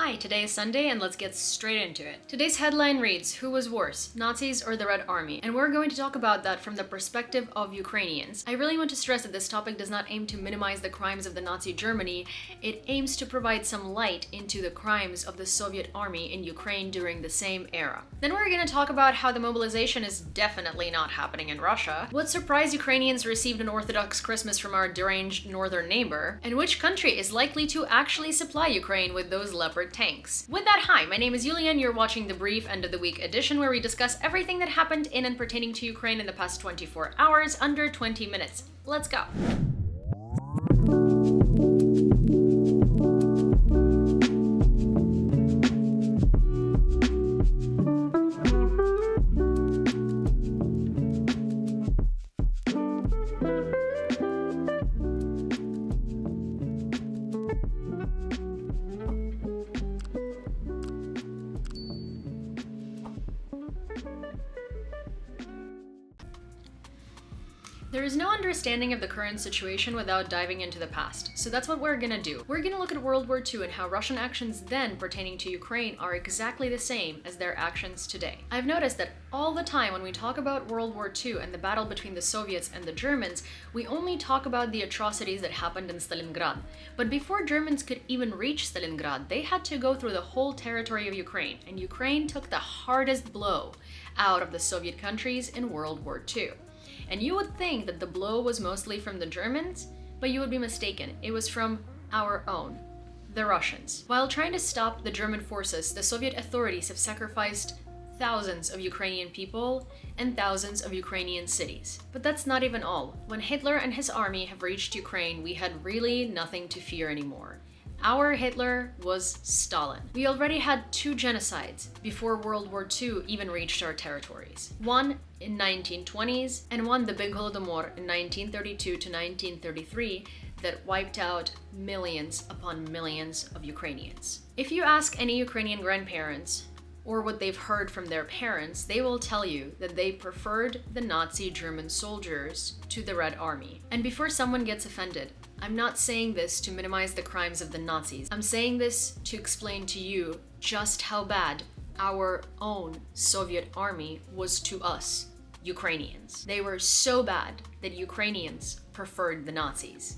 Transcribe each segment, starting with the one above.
Hi, today is Sunday and let's get straight into it. Today's headline reads, who was worse, Nazis or the Red Army? And we're going to talk about that from the perspective of Ukrainians. I really want to stress that this topic does not aim to minimize the crimes of the Nazi Germany, it aims to provide some light into the crimes of the Soviet army in Ukraine during the same era. Then we're going to talk about how the mobilization is definitely not happening in Russia, what surprise Ukrainians received an Orthodox Christmas from our deranged northern neighbor, and which country is likely to actually supply Ukraine with those Leopard tanks. With that, hi, my name is Yulia and you're watching the brief end of the week edition where we discuss everything that happened in and pertaining to Ukraine in the past 24 hours under 20 minutes. Let's go. There is no understanding of the current situation without diving into the past, so that's what we're gonna do. We're gonna look at World War II and how Russian actions then pertaining to Ukraine are exactly the same as their actions today. I've noticed that all the time when we talk about World War II and the battle between the Soviets and the Germans, we only talk about the atrocities that happened in Stalingrad. But before Germans could even reach Stalingrad, they had to go through the whole territory of Ukraine, and Ukraine took the hardest blow out of the Soviet countries in World War II. And you would think that the blow was mostly from the Germans, but you would be mistaken. It was from our own, the Russians. While trying to stop the German forces, the Soviet authorities have sacrificed thousands of Ukrainian people and thousands of Ukrainian cities. But that's not even all. When Hitler and his army have reached Ukraine, we had really nothing to fear anymore. Our Hitler was Stalin. We already had two genocides before World War II even reached our territories. One in 1920s and one, the Big Holodomor, in 1932 to 1933, that wiped out millions upon millions of Ukrainians. If you ask any Ukrainian grandparents or what they've heard from their parents, they will tell you that they preferred the Nazi German soldiers to the Red Army. And before someone gets offended, I'm not saying this to minimize the crimes of the Nazis. I'm saying this to explain to you just how bad our own Soviet army was to us, Ukrainians. They were so bad that Ukrainians preferred the Nazis.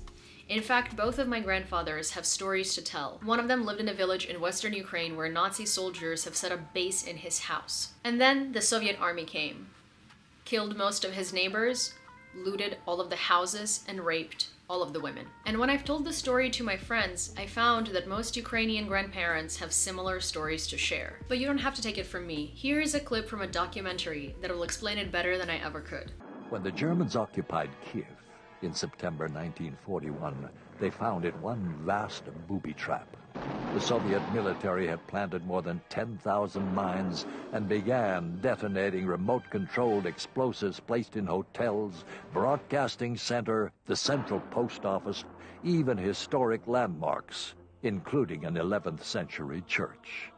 In fact, both of my grandfathers have stories to tell. One of them lived in a village in western Ukraine where Nazi soldiers have set a base in his house. And then the Soviet army came, killed most of his neighbors, looted all of the houses, and raped all of the women. And when I've told the story to my friends, I found that most Ukrainian grandparents have similar stories to share. But you don't have to take it from me. Here is a clip from a documentary that will explain it better than I ever could. When the Germans occupied Kiev in September 1941, they found it one vast booby trap. The Soviet military had planted more than 10,000 mines and began detonating remote-controlled explosives placed in hotels, broadcasting center, the central post office, even historic landmarks, including an 11th century church.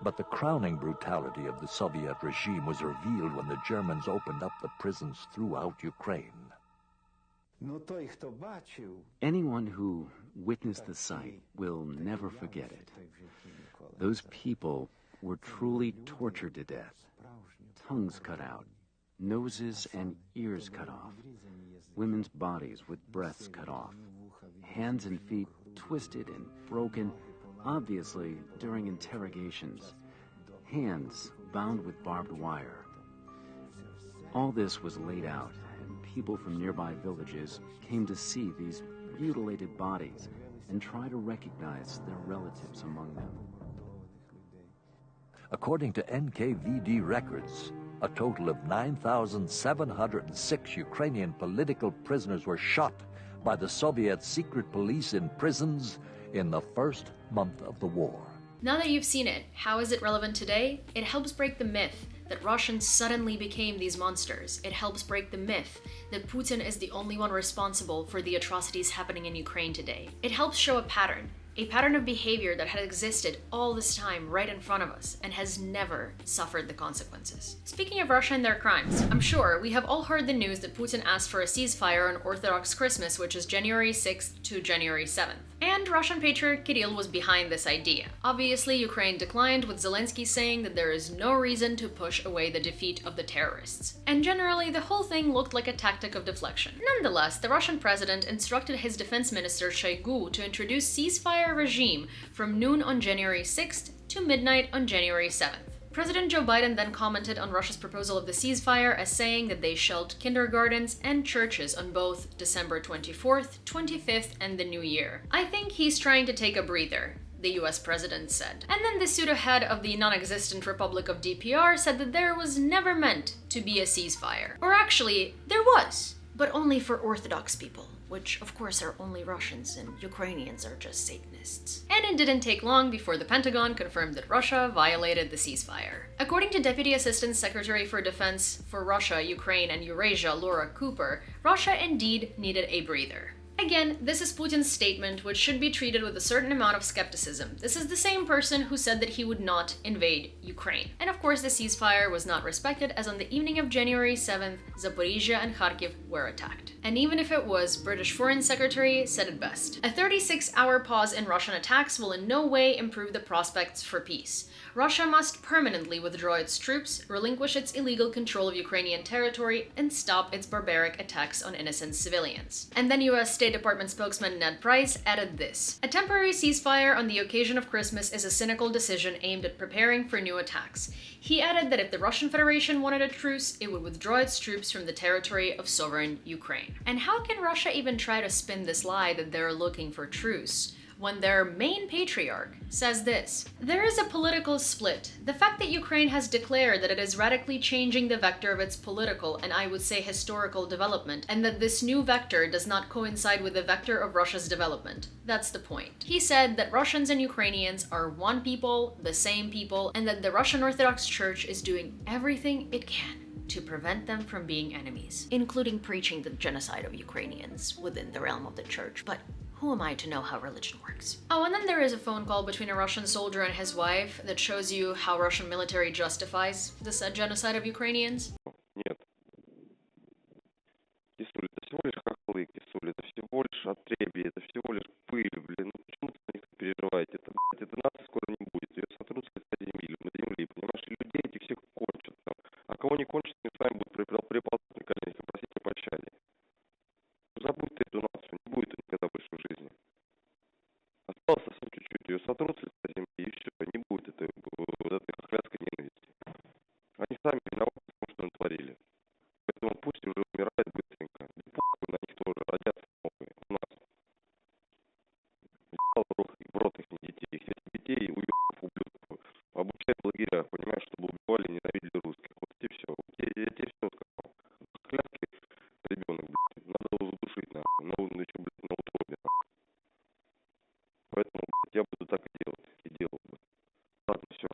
But the crowning brutality of the Soviet regime was revealed when the Germans opened up the prisons throughout Ukraine. Anyone who witnessed the sight will never forget it. Those people were truly tortured to death. Tongues cut out, noses and ears cut off, women's bodies with breasts cut off, hands and feet twisted and broken, obviously during interrogations, hands bound with barbed wire. All this was laid out, and people from nearby villages came to see these mutilated bodies and try to recognize their relatives among them. According to NKVD records, a total of 9,706 Ukrainian political prisoners were shot by the Soviet secret police in prisons in the first month of the war. Now that you've seen it, how is it relevant today? It helps break the myth that Russians suddenly became these monsters. It helps break the myth that Putin is the only one responsible for the atrocities happening in Ukraine today. It helps show a pattern of behavior that had existed all this time right in front of us and has never suffered the consequences. Speaking of Russia and their crimes, I'm sure we have all heard the news that Putin asked for a ceasefire on Orthodox Christmas, which is January 6th to January 7th. And Russian Patriarch Kirill was behind this idea. Obviously, Ukraine declined, with Zelensky saying that there is no reason to push away the defeat of the terrorists. And generally, the whole thing looked like a tactic of deflection. Nonetheless, the Russian president instructed his defense minister Shoigu to introduce ceasefire regime from noon on January 6th to midnight on January 7th. President Joe Biden then commented on Russia's proposal of the ceasefire as saying that they shelled kindergartens and churches on both December 24th, 25th, and the New Year. I think he's trying to take a breather, the US president said. And then the pseudo-head of the non-existent Republic of DPR said that there was never meant to be a ceasefire. Or actually, there was, but only for Orthodox people, which of course are only Russians, and Ukrainians are just Satanists. And it didn't take long before the Pentagon confirmed that Russia violated the ceasefire. According to Deputy Assistant Secretary for Defense for Russia, Ukraine, and Eurasia, Laura Cooper, Russia indeed needed a breather. Again, this is Putin's statement, which should be treated with a certain amount of skepticism. This is the same person who said that he would not invade Ukraine. And of course, the ceasefire was not respected, as on the evening of January 7th, Zaporizhia and Kharkiv were attacked. And even if it was, British Foreign Secretary said it best. A 36-hour pause in Russian attacks will in no way improve the prospects for peace. Russia must permanently withdraw its troops, relinquish its illegal control of Ukrainian territory, and stop its barbaric attacks on innocent civilians. And then US State Department spokesman Ned Price added this: "A temporary ceasefire on the occasion of Christmas is a cynical decision aimed at preparing for new attacks." He added that if the Russian Federation wanted a truce, it would withdraw its troops from the territory of sovereign Ukraine. And how can Russia even try to spin this lie that they're looking for truce when their main patriarch says this? There is a political split. The fact that Ukraine has declared that it is radically changing the vector of its political and I would say historical development, and that this new vector does not coincide with the vector of Russia's development. That's the point. He said that Russians and Ukrainians are one people, the same people, and that the Russian Orthodox Church is doing everything it can to prevent them from being enemies, including preaching the genocide of Ukrainians within the realm of the church. But who am I to know how religion works? Oh, and then there is a phone call between a Russian soldier and his wife that shows you how Russian military justifies the said genocide of Ukrainians. Нет. Кисуль, это всего лишь хохлы, Кисуль, это всего лишь отребье, это всего лишь пыль, блин. Ну почему вы за них переживаете? Это, блядь, это нас скоро не будет. Ее сотрут с лица земли, понимаешь? И людей этих всех кончат там. А кого не кончат, они с вами будут приползать на коленях и просить о пощаде. Забудь ты эту нацию, не будет никогда больше в жизни. Осталось совсем чуть-чуть, ее сотрут с лица земли, и все, не будет этой хохлядской ненависти. Они сами виноваты в том, что натворили. Поэтому пусть уже умирает быстренько. Да похуй на них тоже, родятся новые, у нас. Ебал в рот их детей, их этих детей, уебков, ублюдков, обучают в лагерях, понимаешь, чтобы убивали и ненавидели русских. Вот и все. Я тебе все сказал. Хохлядский ребенок, блядь, надо его задушить, нахуй, еще, блядь, на утробе, нахуй. Поэтому, блядь, я буду так и делать, и делал бы. Ладно, все,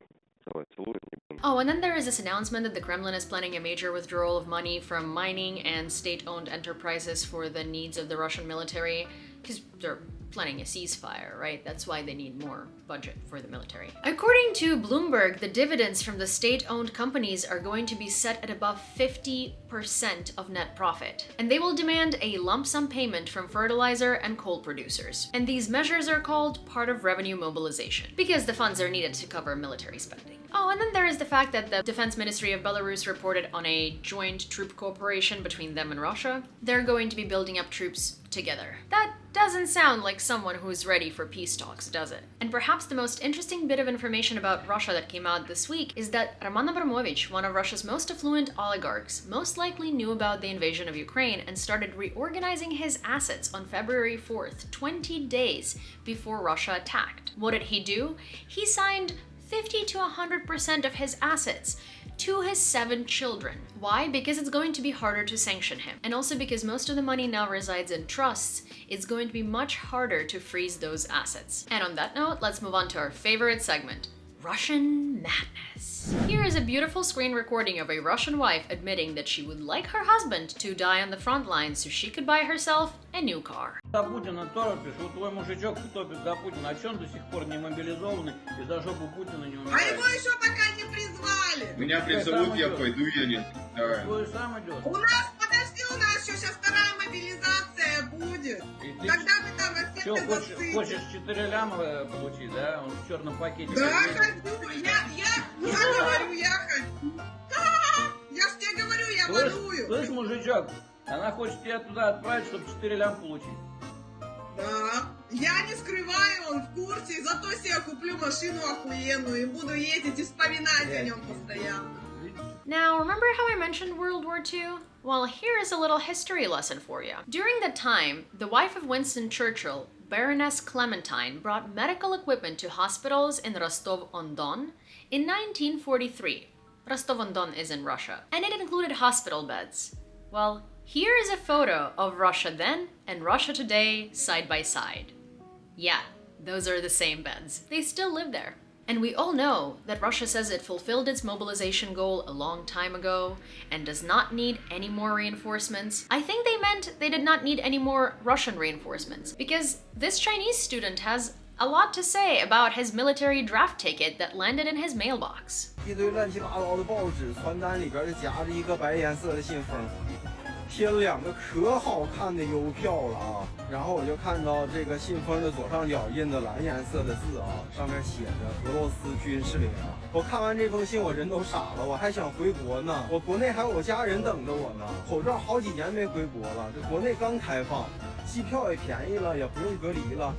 давай, целую, не буду. Oh, and then there is this announcement that the Kremlin is planning a major withdrawal of money from mining and state-owned enterprises for the needs of the Russian military, because they're planning a ceasefire, right? That's why they need more budget for the military. According to Bloomberg, the dividends from the state-owned companies are going to be set at above 50% of net profit, and they will demand a lump sum payment from fertilizer and coal producers. And these measures are called part of revenue mobilization, because the funds are needed to cover military spending. Oh, and then there is the fact that the Defense Ministry of Belarus reported on a joint troop cooperation between them and Russia. They're going to be building up troops together. That doesn't sound like someone who's ready for peace talks, does it? And perhaps the most interesting bit of information about Russia that came out this week is that Roman Abramovich, one of Russia's most affluent oligarchs, most likely knew about the invasion of Ukraine and started reorganizing his assets on February 4th, 20 days before Russia attacked. What did he do? He signed 50 to 100% of his assets to his 7 children. Why? Because it's going to be harder to sanction him. And also because most of the money now resides in trusts, it's going to be much harder to freeze those assets. And on that note, let's move on to our favorite segment, Russian Madness. Here is a beautiful screen recording of a Russian wife admitting that she would like her husband to die on the front lines so she could buy herself a new car. За Путина торопишь, вот твой мужичок топит за Путина, а че он до сих пор не мобилизованный и за жопу Путина не умирает? А его еще пока не призвали. Меня призовут, я пойду, я не... Давай. Твой сам идет. У нас, подожди, у нас еще сейчас вторая мобилизация будет. будет? И ты Когда вы там что, ответы зацепите? хочешь 4 ляма получить, да? Он в черном пакете. Да, хочу. Я говорю, я хочу. Я ж тебе говорю, я ворую. Слышь, мужичок, она хочет тебя туда отправить, чтобы 4 ляма получить. Да. Я не скрываю, он в курсе, зато себе куплю машину охуенную и буду ездить и вспоминать о нем постоянно. Now, remember how I mentioned World War II? Well, here is a little history lesson for you. During that time, the wife of Winston Churchill, Baroness Clementine, brought medical equipment to hospitals in Rostov-on-Don in 1943. Rostov-on-Don is in Russia, and it included hospital beds. Well, here is a photo of Russia then and Russia today side by side. Yeah, those are the same beds. They still live there. And we all know that Russia says it fulfilled its mobilization goal a long time ago and does not need any more reinforcements. I think they meant they did not need any more Russian reinforcements, because this Chinese student has a lot to say about his military draft ticket that landed in his mailbox. 一堆乱七八糟的报纸，传单里边就夹着一个白颜色的信封，贴了2个可好看的邮票了啊！然后我就看到这个信封的左上角印的蓝颜色的字啊，上面写着俄罗斯军事令啊。我看完这封信，我人都傻了，我还想回国呢，我国内还有我家人等着我呢。口罩好几年没回国了，这国内刚开放，机票也便宜了，也不用隔离了。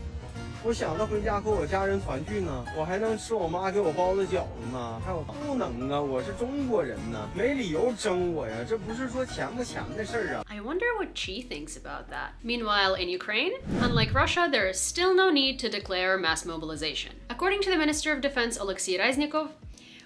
我想着回家和我家人团聚呢，我还能吃我妈给我包的饺子呢，还有不能啊，我是中国人呢，没理由争我呀，这不是说钱不钱的事儿啊。 I wonder what Xi thinks about that. Meanwhile, in Ukraine, unlike Russia, there is still no need to declare mass mobilization. According to the Minister of Defense Alexei Reznikov,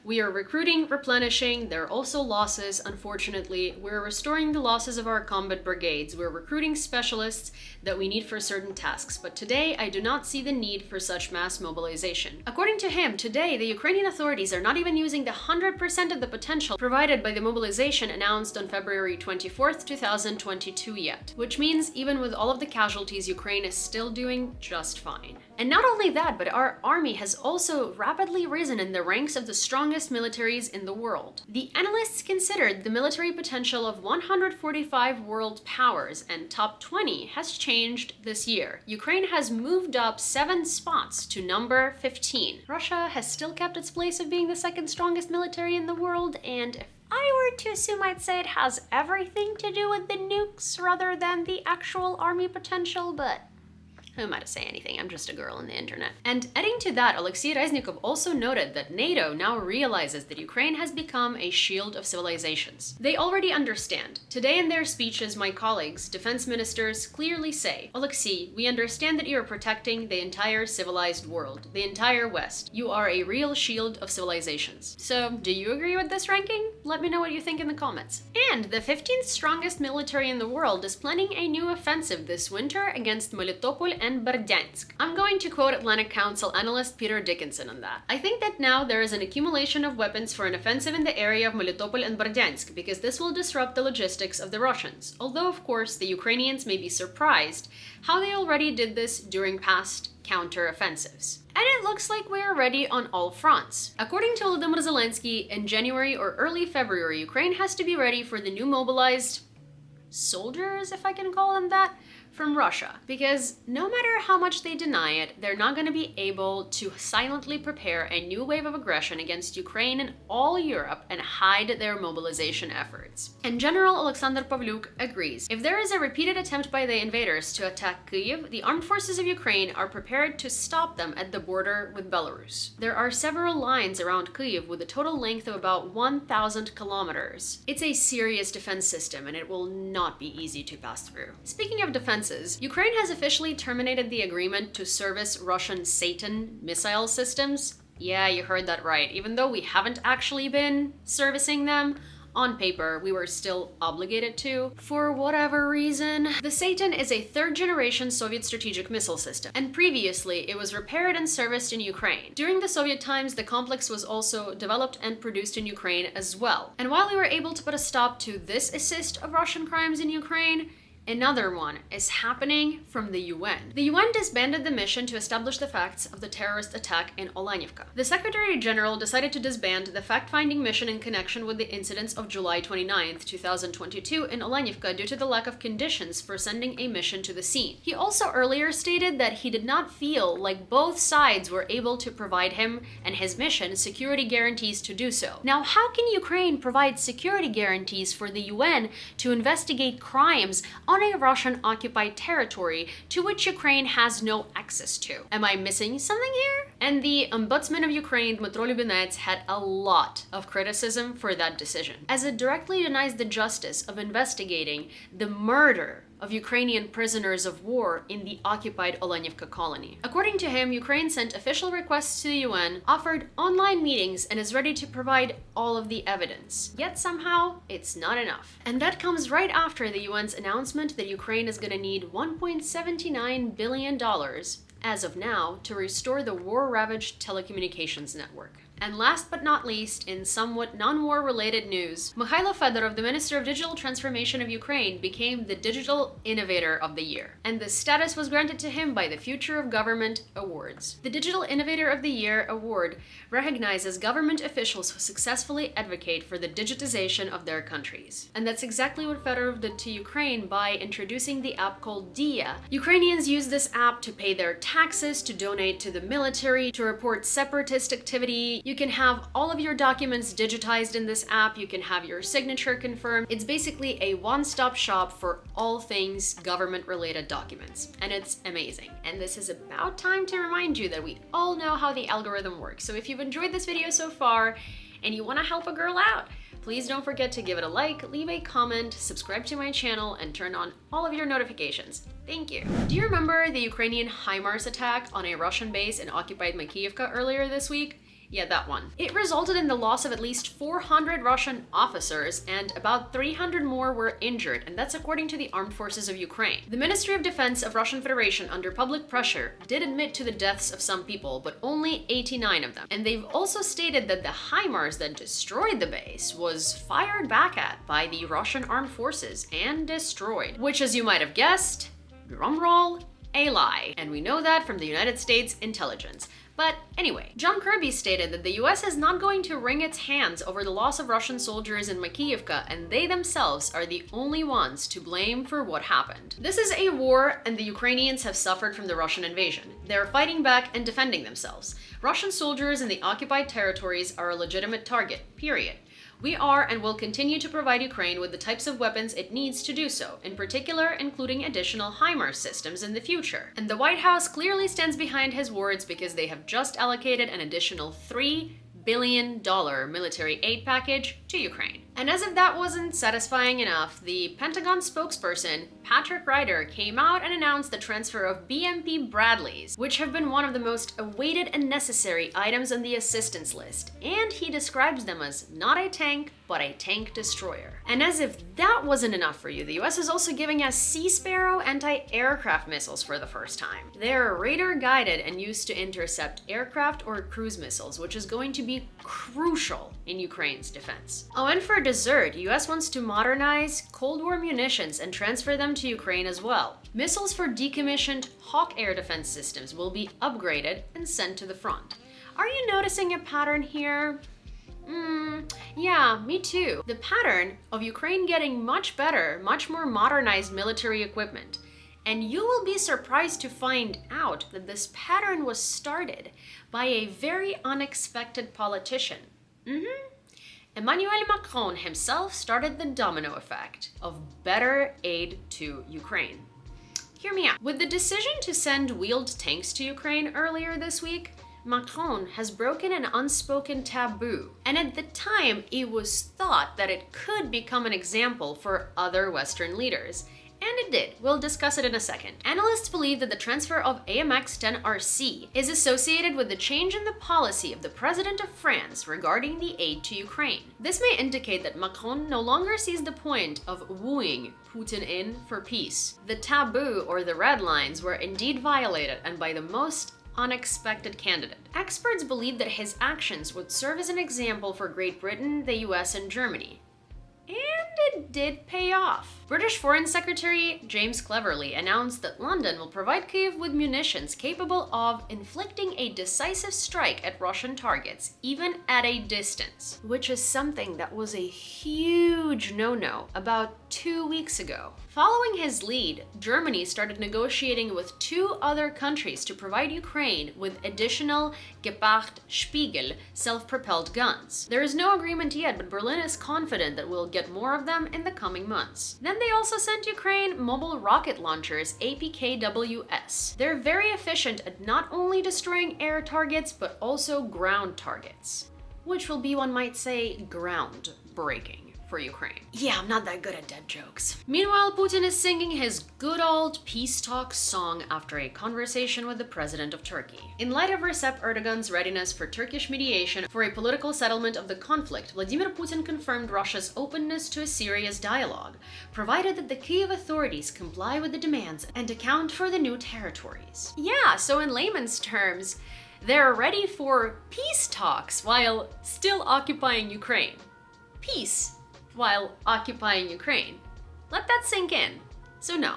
we are recruiting, replenishing. There are also losses, unfortunately. We're restoring the losses of our combat brigades. We're recruiting specialists that we need for certain tasks. But today, I do not see the need for such mass mobilization. According to him, today, the Ukrainian authorities are not even using the 100% of the potential provided by the mobilization announced on February 24th, 2022 yet. Which means, even with all of the casualties, Ukraine is still doing just fine. And not only that, but our army has also rapidly risen in the ranks of the strongest militaries in the world. The analysts considered the military potential of 145 world powers, and top 20 has changed this year. Ukraine has moved up 7 spots to number 15. Russia has still kept its place of being the second strongest military in the world, and if I were to assume, I'd say it has everything to do with the nukes rather than the actual army potential, but who am I to say anything? I'm just a girl on the internet. And adding to that, Alexei Reznikov also noted that NATO now realizes that Ukraine has become a shield of civilizations. They already understand. Today in their speeches, my colleagues, defense ministers, clearly say, Alexei, we understand that you are protecting the entire civilized world, the entire West. You are a real shield of civilizations. So, do you agree with this ranking? Let me know what you think in the comments. And the 15th strongest military in the world is planning a new offensive this winter against Melitopol and Berdyansk. I'm going to quote Atlantic Council analyst Peter Dickinson on that. I think that now there is an accumulation of weapons for an offensive in the area of Melitopol and Berdyansk, because this will disrupt the logistics of the Russians. Although, of course, the Ukrainians may be surprised how they already did this during past counter-offensives. And it looks like we are ready on all fronts. According to Volodymyr Zelensky, in January or early February, Ukraine has to be ready for the new mobilized soldiers, if I can call them that, from Russia, because no matter how much they deny it, they're not going to be able to silently prepare a new wave of aggression against Ukraine and all Europe and hide their mobilization efforts. And General Alexander Pavlyuk agrees. If there is a repeated attempt by the invaders to attack Kyiv, the armed forces of Ukraine are prepared to stop them at the border with Belarus. There are several lines around Kyiv with a total length of about 1,000 kilometers. It's a serious defense system, and it will not be easy to pass through. Speaking of defenses, Ukraine has officially terminated the agreement to service Russian Satan missile systems. Yeah, you heard that right. Even though we haven't actually been servicing them, on paper, we were still obligated to, for whatever reason. The Satan is a third-generation Soviet strategic missile system, and previously it was repaired and serviced in Ukraine. During the Soviet times, the complex was also developed and produced in Ukraine as well. And while we were able to put a stop to this assist of Russian crimes in Ukraine, Another one is happening from the UN. The UN disbanded the mission to establish the facts of the terrorist attack in Olenivka. The Secretary General decided to disband the fact-finding mission in connection with the incidents of July 29, 2022 in Olenivka due to the lack of conditions for sending a mission to the scene. He also earlier stated that he did not feel like both sides were able to provide him and his mission security guarantees to do so. Now, how can Ukraine provide security guarantees for the UN to investigate crimes on a Russian-occupied territory to which Ukraine has no access to? Am I missing something here? And the Ombudsman of Ukraine, Dmytro Lubinets, had a lot of criticism for that decision, as it directly denies the justice of investigating the murder of Ukrainian prisoners of war in the occupied Olenivka colony. According to him, Ukraine sent official requests to the UN, offered online meetings, and is ready to provide all of the evidence. Yet somehow, it's not enough. And that comes right after the UN's announcement that Ukraine is going to need $1.79 billion as of now to restore the war-ravaged telecommunications network. And last but not least, in somewhat non-war related news, Mikhailo Fedorov, the Minister of Digital Transformation of Ukraine, became the Digital Innovator of the Year, and the status was granted to him by the Future of Government Awards. The Digital Innovator of the Year award recognizes government officials who successfully advocate for the digitization of their countries. And that's exactly what Fedorov did to Ukraine by introducing the app called Dia. Ukrainians use this app to pay their taxes, to donate to the military, to report separatist activity. You can have all of your documents digitized in this app. You can have your signature confirmed. It's basically a one-stop shop for all things government-related documents. And it's amazing. And this is about time to remind you that we all know how the algorithm works. So if you've enjoyed this video so far and you want to help a girl out, please don't forget to give it a like, leave a comment, subscribe to my channel, and turn on all of your notifications. Thank you. Do you remember the Ukrainian HIMARS attack on a Russian base in occupied Makiivka earlier this week? Yeah, that one. It resulted in the loss of at least 400 Russian officers, and about 300 more were injured, and that's according to the Armed Forces of Ukraine. The Ministry of Defense of Russian Federation, under public pressure, did admit to the deaths of some people, but only 89 of them. And they've also stated that the HIMARS that destroyed the base was fired back at by the Russian Armed Forces and destroyed. Which, as you might have guessed, drumroll, a lie. And we know that from the United States intelligence. But anyway, John Kirby stated that the US is not going to wring its hands over the loss of Russian soldiers in Makiivka, and they themselves are the only ones to blame for what happened. This is a war, and the Ukrainians have suffered from the Russian invasion. They're fighting back and defending themselves. Russian soldiers in the occupied territories are a legitimate target, period. We are and will continue to provide Ukraine with the types of weapons it needs to do so, in particular including additional HIMARS systems in the future. And the White House clearly stands behind his words because they have just allocated an additional $3 billion military aid package to Ukraine. And as if that wasn't satisfying enough, the Pentagon spokesperson, Patrick Ryder, came out and announced the transfer of BMP Bradleys, which have been one of the most awaited and necessary items on the assistance list. And he describes them as not a tank, but a tank destroyer. And as if that wasn't enough for you, the US is also giving us Sea Sparrow anti-aircraft missiles for the first time. They're radar guided and used to intercept aircraft or cruise missiles, which is going to be crucial in Ukraine's defense. Oh, and for dessert, US wants to modernize Cold War munitions and transfer them to Ukraine as well. Missiles for decommissioned Hawk air defense systems will be upgraded and sent to the front. Are you noticing a pattern here? Yeah, me too. The pattern of Ukraine getting much better, much more modernized military equipment. And you will be surprised to find out that this pattern was started by a very unexpected politician. Emmanuel Macron himself started the domino effect of better aid to Ukraine. Hear me out. With the decision to send wheeled tanks to Ukraine earlier this week, Macron has broken an unspoken taboo, and at the time it was thought that it could become an example for other Western leaders. And it did. We'll discuss it in a second. Analysts believe that the transfer of AMX-10RC is associated with the change in the policy of the President of France regarding the aid to Ukraine. This may indicate that Macron no longer sees the point of wooing Putin in for peace. The taboo, or the red lines, were indeed violated, and by the most unexpected candidate. Experts believe that his actions would serve as an example for Great Britain, the US, and Germany. And it did pay off. British Foreign Secretary James Cleverly announced that London will provide Kyiv with munitions capable of inflicting a decisive strike at Russian targets, even at a distance, which is something that was a huge no-no about 2 weeks ago. Following his lead, Germany started negotiating with 2 other countries to provide Ukraine with additional Gepard Spiegel self-propelled guns. There is no agreement yet, but Berlin is confident that we'll get more of them in the coming months. Then they also sent Ukraine mobile rocket launchers APKWS. They're very efficient at not only destroying air targets, but also ground targets, which will be, one might say, ground-breaking for Ukraine. Yeah, I'm not that good at dead jokes. Meanwhile, Putin is singing his good old peace talk song after a conversation with the president of Turkey. In light of Recep Erdogan's readiness for Turkish mediation for a political settlement of the conflict, Vladimir Putin confirmed Russia's openness to a serious dialogue, provided that the Kyiv authorities comply with the demands and account for the new territories. Yeah, so in layman's terms, they're ready for peace talks while still occupying Ukraine. Peace while occupying Ukraine. Let that sink in. So no,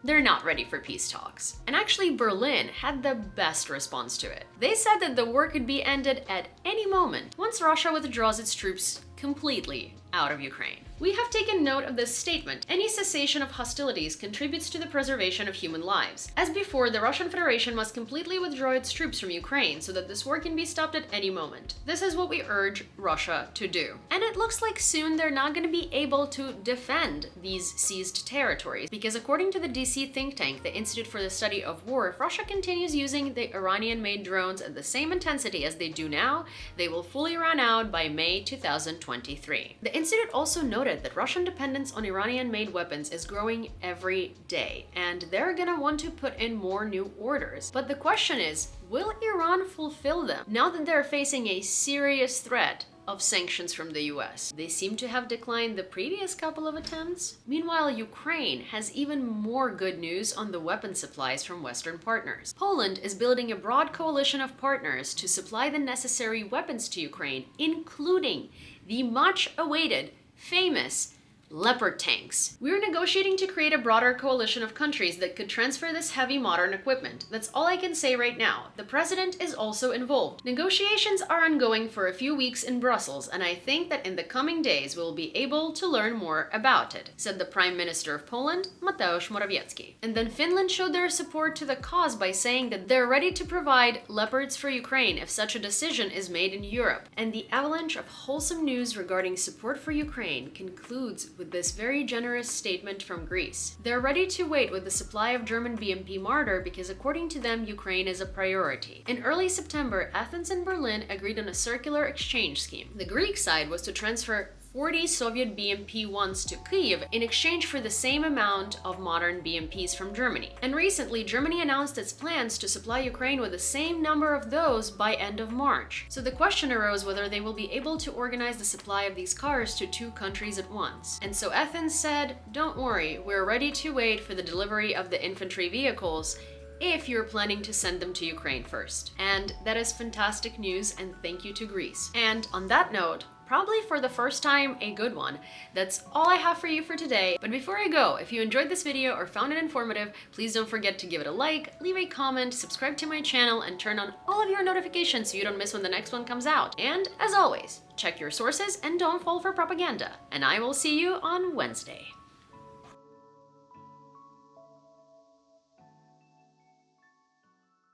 they're not ready for peace talks. And actually, Berlin had the best response to it. They said that the war could be ended at any moment once Russia withdraws its troops completely out of Ukraine. We have taken note of this statement. Any cessation of hostilities contributes to the preservation of human lives. As before, the Russian Federation must completely withdraw its troops from Ukraine so that this war can be stopped at any moment. This is what we urge Russia to do. And it looks like soon they're not going to be able to defend these seized territories, because according to the DC think tank, the Institute for the Study of War, if Russia continues using the Iranian-made drones at the same intensity as they do now, they will fully run out by May 2023. The Institute also noted that Russian dependence on Iranian-made weapons is growing every day, and they're gonna want to put in more new orders. But the question is, will Iran fulfill them now that they're facing a serious threat of sanctions from the US? They seem to have declined the previous couple of attempts. Meanwhile, Ukraine has even more good news on the weapon supplies from Western partners. Poland is building a broad coalition of partners to supply the necessary weapons to Ukraine, including the much-awaited, famous Leopard tanks. We're negotiating to create a broader coalition of countries that could transfer this heavy modern equipment. That's all I can say right now. The president is also involved. Negotiations are ongoing for a few weeks in Brussels, and I think that in the coming days we'll be able to learn more about it, said the Prime Minister of Poland, Mateusz Morawiecki. And then Finland showed their support to the cause by saying that they're ready to provide Leopards for Ukraine if such a decision is made in Europe. And the avalanche of wholesome news regarding support for Ukraine concludes with this very generous statement from Greece. They're ready to wait with the supply of German BMP Marder because according to them, Ukraine is a priority. In early September, Athens and Berlin agreed on a circular exchange scheme. The Greek side was to transfer 40 Soviet BMP-1s to Kyiv in exchange for the same amount of modern BMPs from Germany. And recently, Germany announced its plans to supply Ukraine with the same number of those by end of March. So the question arose whether they will be able to organize the supply of these cars to 2 countries at once. And so Athens said, don't worry, we're ready to wait for the delivery of the infantry vehicles if you're planning to send them to Ukraine first. And that is fantastic news, and thank you to Greece. And on that note, probably for the first time, a good one. That's all I have for you for today. But before I go, if you enjoyed this video or found it informative, please don't forget to give it a like, leave a comment, subscribe to my channel, and turn on all of your notifications so you don't miss when the next one comes out. And as always, check your sources and don't fall for propaganda. And I will see you on Wednesday.